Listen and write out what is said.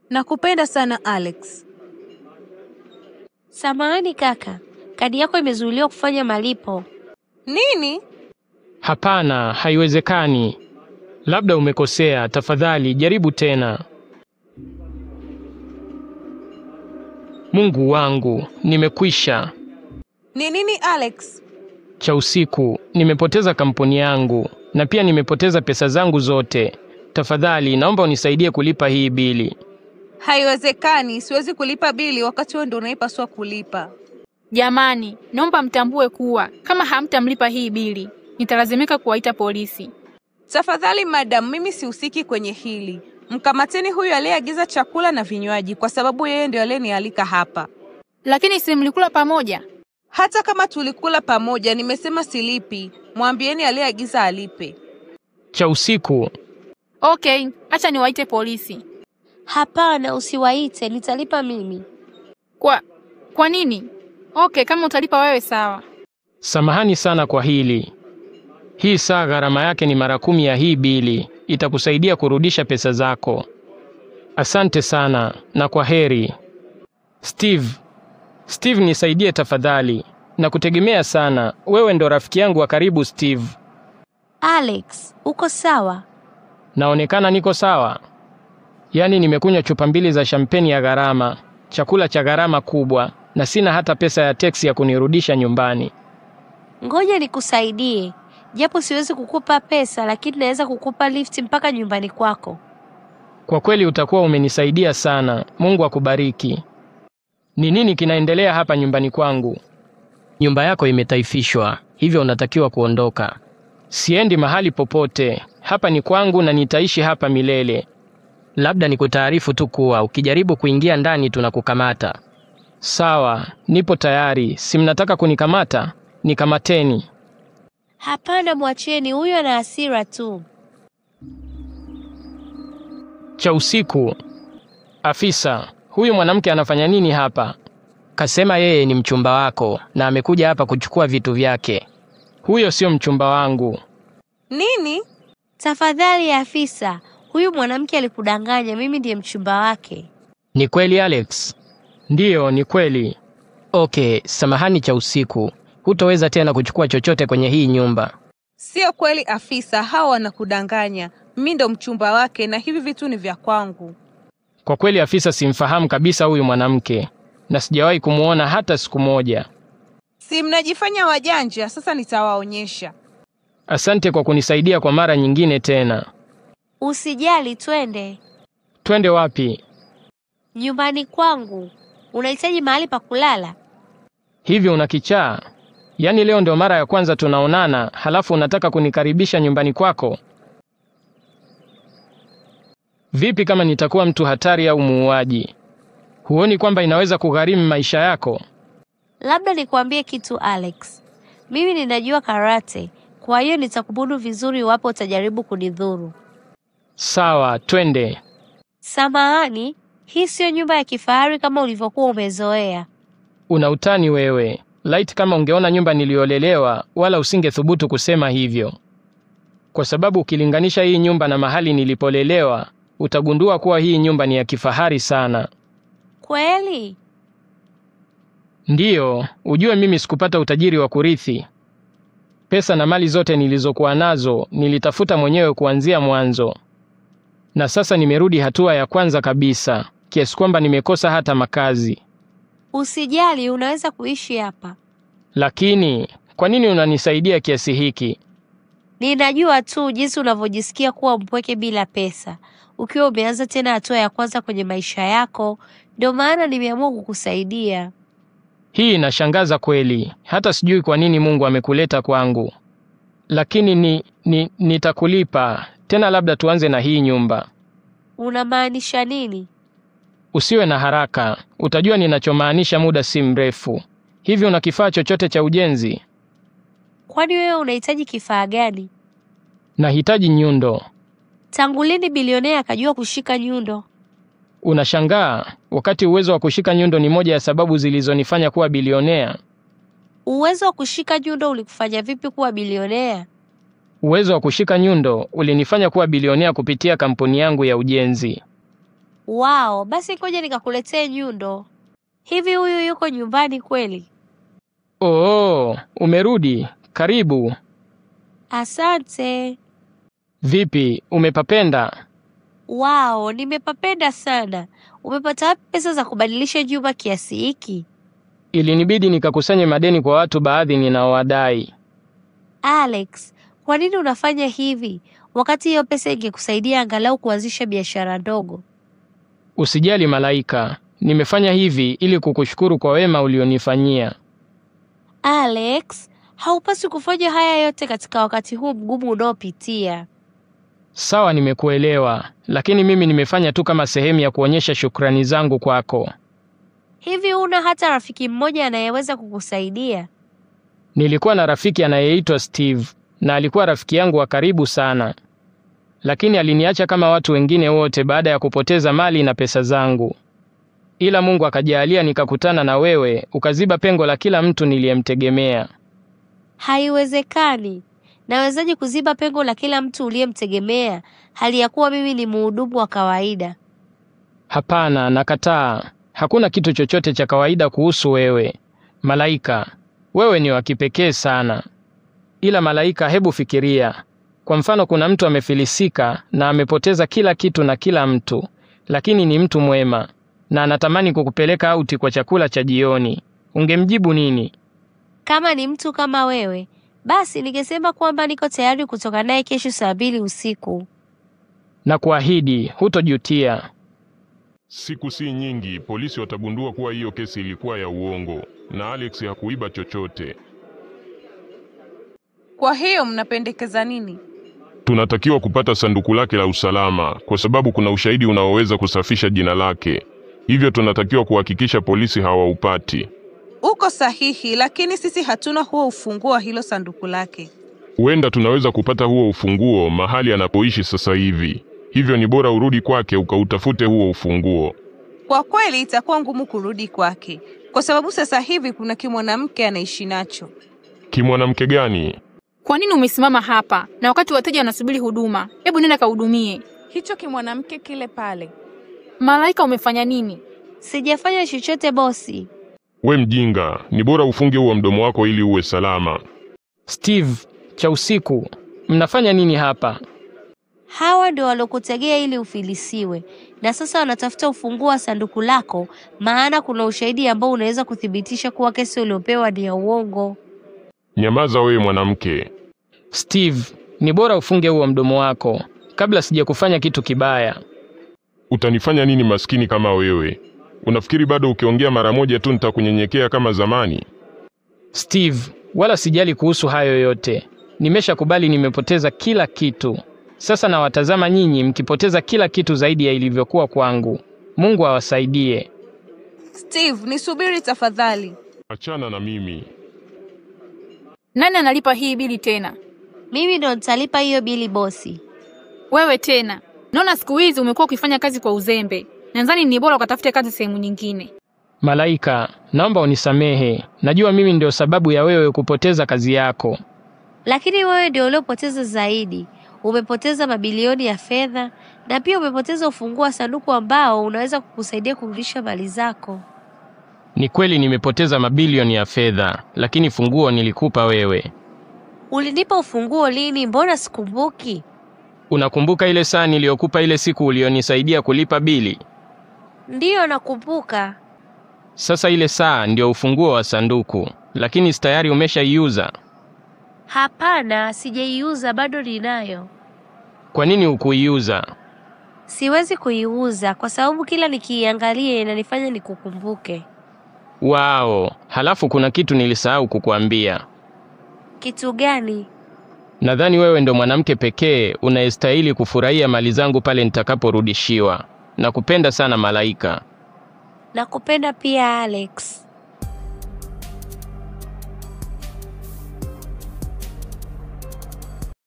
Nakupenda sana Alex. Samahani kaka, kadi yako imezuiliwa kufanya malipo. Nini? Hapana, haiwezekani. Labda umekosea, tafadhali jaribu tena. Mungu wangu, nimekwisha. Ni nini Alex? Cha usiku, nimepoteza kampuni yangu na pia nimepoteza pesa zangu zote. Tafadhali naomba unisaidie kulipa hii bili. Haiwezekani, siwezi kulipa bili wakati wewe ndio unaipaswa kulipa. Jamani, naomba mtambue kuwa kama hamtamlipa hii bili, nitalazimika kuwaita polisi. Tafadhali madam, mimi sihusiki kwenye hili. Mkamateni huyu aliyeagiza chakula na vinywaji kwa sababu yeye ndio aliyenialika hapa. Lakini si mlikula pamoja? Hata kama tulikula pamoja, nimesema silipi. Mwambieni aliyeagiza alipe. Cha usiku. Okay, acha niwaite polisi. Hapana, usiwaite, nitalipa mimi. Kwa nini? Okay, kama utalipa wewe sawa. Samahani sana kwa hili. Hii saa gharama yake ni mara 10 ya hii bili. Itakusaidia kurudisha pesa zako. Asante sana na kwa heri. Steve, nisaidie tafadhali. Nakutegemea sana. Wewe ndo rafiki yangu wa karibu Steve. Alex, uko sawa? Naonekana niko sawa. Yaani nimekunywa chupa 2 za champagne ya gharama, chakula cha gharama kubwa na sina hata pesa ya teksi ya kunirudisha nyumbani. Ngoja nikusaidie. Japo siwezi kukupa pesa, lakini naweza kukupa lift mpaka nyumbani kwako. Kwa kweli utakuwa umenisaidia sana. Mungu akubariki. Ni nini kinaendelea hapa nyumbani kwangu? Nyumba yako imetaifishwa, hivyo unatakiwa kuondoka. Siendi mahali popote. Hapa ni kwangu na nitaishi hapa milele. Labda nikutaarifu tu kuwa ukijaribu kuingia ndani tunakukamata. Sawa, nipo tayari. Si mnataka kunikamata? Nikamateni. Hapana, mwacheni, huyo ana hasira tu. Cha usiku. Afisa, huyu mwanamke anafanya nini hapa? Kasema yeye ni mchumba wako na amekuja hapa kuchukua vitu vyake. Huyo sio mchumba wangu. Nini? Tafadhali afisa, huyu mwanamke alikudanganya, mimi ndiye mchumba wake. Ni kweli Alex? Ndiyo, ni kweli. Okay, samahani cha usiku. Hutoweza tena kuchukua chochote kwenye hii nyumba. Sio kweli afisa, hao wanakudanganya. Mimi ndo mchumba wake na hivi vitu ni vya kwangu. Kwa kweli afisa, simfahamu kabisa huyu mwanamke na sijawahi kumuona hata siku moja. Si mnajifanya wajanja, sasa nitawaonyesha. Asante kwa kunisaidia kwa mara nyingine tena. Usijali, twende. Twende wapi? Nyumbani kwangu. Unahitaji mahali pa kulala? Hivyo unakichaa? Yaani leo ndio mara ya kwanza tunaonana, halafu unataka kunikaribisha nyumbani kwako? Vipi kama nitakuwa mtu hatari au muuaji? Huoni kwamba inaweza kugharimu maisha yako? Labda nikwambie kitu Alex. Mimi ninajua karate, kwa hiyo nitakubudu vizuri iwapo utajaribu kunidhuru. Sawa, twende. Samahani, hii sio nyumba ya kifahari kama ulivyokuwa umezoea. Una utani wewe. Laiti kama ungeona nyumba niliolelewa, wala usingethubutu kusema hivyo. Kwa sababu ukilinganisha hii nyumba na mahali nilipolelewa, utagundua kuwa hii nyumba ni ya kifahari sana. Kweli? Ndiyo, ujue mimi sikupata utajiri wa kurithi. Pesa na mali zote nilizokuwa nazo, nilitafuta mwenyewe kuanzia mwanzo. Na sasa nimerudi hatua ya kwanza kabisa, kiasi kwamba nimekosa hata makazi. Usijali, unaweza kuishi hapa. Lakini, kwa nini unanisaidia kiasi hiki? Ninajua tu jinsi unavyojisikia kuwa mpweke bila pesa. Ukiwa umeanza tena hatua ya kwanza kwenye maisha yako, ndio maana nimeamua kukusaidia. Hii inashangaza kweli. Hata sijui kwa nini Mungu amekuleta kwangu. Lakini nitakulipa. Tena labda tuanze na hii nyumba. Unamaanisha nini? Usiwe na haraka. Utajua ninachomaanisha muda si mrefu. Hivi una kifaa chochote cha ujenzi? Kwani wewe unahitaji kifaa gani? Nahitaji nyundo. Tangu lini bilionea akajua kushika nyundo? Unashangaa, wakati uwezo wa kushika nyundo ni moja ya sababu zilizonifanya kuwa bilionea. Uwezo wa kushika nyundo ulikufanya vipi kuwa bilionea? Uwezo wa kushika nyundo ulinifanya kuwa bilionea kupitia kampuni yangu ya ujenzi. Wao, basi ngoja nikakuletee nyundo. Hivi huyu yuko nyumbani kweli? Oh, umerudi. Karibu. Asante. Vipi, umepapenda? Wao, nimepapenda sana. Umepata wapi pesa za kubadilisha nyumba kiasi hiki? Ilinibidi nikakusanye madeni kwa watu baadhi ninaowadai. Alex, kwa nini unafanya hivi? Wakati hiyo pesa ingekusaidia angalau kuanzisha biashara ndogo. Usijali Malaika, nimefanya hivi ili kukushukuru kwa wema ulionifanyia. Alex, haupaswi kufanya haya yote katika wakati huu mgumu unaopitia. Sawa, nimekuelewa, lakini mimi nimefanya tu kama sehemu ya kuonyesha shukrani zangu kwako. Hivi una hata rafiki mmoja anayeweza kukusaidia? Nilikuwa na rafiki anayeitwa Steve, na alikuwa rafiki yangu wa karibu sana. Lakini aliniacha kama watu wengine wote baada ya kupoteza mali na pesa zangu. Ila Mungu akajalia nikakutana na wewe, ukaziba pengo la kila mtu niliyemtegemea. Haiwezekani. Nawezaje kuziba pengo la kila mtu uliyemtegemea hali ya kuwa mimi ni mhudumu wa kawaida? Hapana, nakataa. Hakuna kitu chochote cha kawaida kuhusu wewe. Malaika, wewe ni wa kipekee sana. Ila Malaika, hebu fikiria. Kwa mfano kuna mtu amefilisika na amepoteza kila kitu na kila mtu, lakini ni mtu mwema na anatamani kukupeleka auti kwa chakula cha jioni. Ungemjibu nini? Kama ni mtu kama wewe, basi ningesema kwamba niko tayari kutoka naye kesho saa 2 usiku. Na kuahidi hutojutia. Siku si nyingi, polisi watagundua kuwa hiyo kesi ilikuwa ya uongo na Alex hakuiba chochote. Kwa hiyo mnapendekeza nini? Tunatakiwa kupata sanduku lake la usalama kwa sababu kuna ushahidi unaoweza kusafisha jina lake. Hivyo tunatakiwa kuhakikisha polisi hawaupati. Uko sahihi, lakini sisi hatuna huo ufunguo wa hilo sanduku lake. Huenda tunaweza kupata huo ufunguo mahali anapoishi sasa hivi. Hivyo ni bora urudi kwake ukautafute huo ufunguo. Kwa kweli itakuwa ngumu kurudi kwake, kwa sababu sasa hivi kuna kimwanamke anaishi nacho. Kimwanamke gani? Kwa nini umesimama hapa na wakati wateja wanasubiri huduma? Hebu nenda kahudumie. Hicho kimwanamke kile pale. Malaika, umefanya nini? Sijafanya chochote bosi. We mjinga, ni bora ufunge huo mdomo wako ili uwe salama. Steve, cha usiku, mnafanya nini hapa? Hawa ndio walokutegea ili ufilisiwe. Na sasa wanatafuta ufunguo wa sanduku lako, maana kuna ushahidi ambao unaweza kuthibitisha kuwa kesi uliopewa ni ya uongo. Nyamaza wewe mwanamke. Steve, ni bora ufunge huo mdomo wako kabla sijakufanya kitu kibaya. Utanifanya nini maskini kama wewe? Unafikiri bado ukiongea mara moja tu nitakunyenyekea kama zamani? Steve, wala sijali kuhusu hayo yote. Nimeshakubali nimepoteza kila kitu. Sasa nawatazama nyinyi mkipoteza kila kitu zaidi ya ilivyokuwa kwangu. Mungu awasaidie. Steve, nisubiri tafadhali. Achana na mimi. Nani analipa hii bili tena? Mimi ndo nitalipa hiyo bili bosi. Wewe tena. Naona siku hizi umekuwa ukifanya kazi kwa uzembe. Nadhani ni bora ukatafute kazi sehemu nyingine. Malaika, naomba unisamehe. Najua mimi ndio sababu ya wewe kupoteza kazi yako. Lakini wewe ndio uliopoteza zaidi. Umepoteza mabilioni ya fedha na pia umepoteza ufunguo wa sanduku ambao unaweza kukusaidia kurudisha mali zako. Ni kweli nimepoteza mabilioni ya fedha, lakini funguo nilikupa wewe. Ulinipa ufunguo lini? Mbona sikumbuki? Unakumbuka ile saa niliyokupa ile siku ulionisaidia kulipa bili? Ndiyo nakumbuka. Sasa ile saa ndio ufunguo wa sanduku, lakini tayari umeshaiuza. Hapana, sijaiuza, bado ninayo. Kwa nini hukuiuza? Siwezi kuiuza kwa sababu kila nikiangalia inanifanya nikukumbuke. Wao, halafu kuna kitu nilisahau kukuambia. Kitu gani? Nadhani wewe ndo mwanamke pekee unayestahili kufurahia mali zangu pale nitakaporudishiwa. Nakupenda sana Malaika. Nakupenda pia Alex.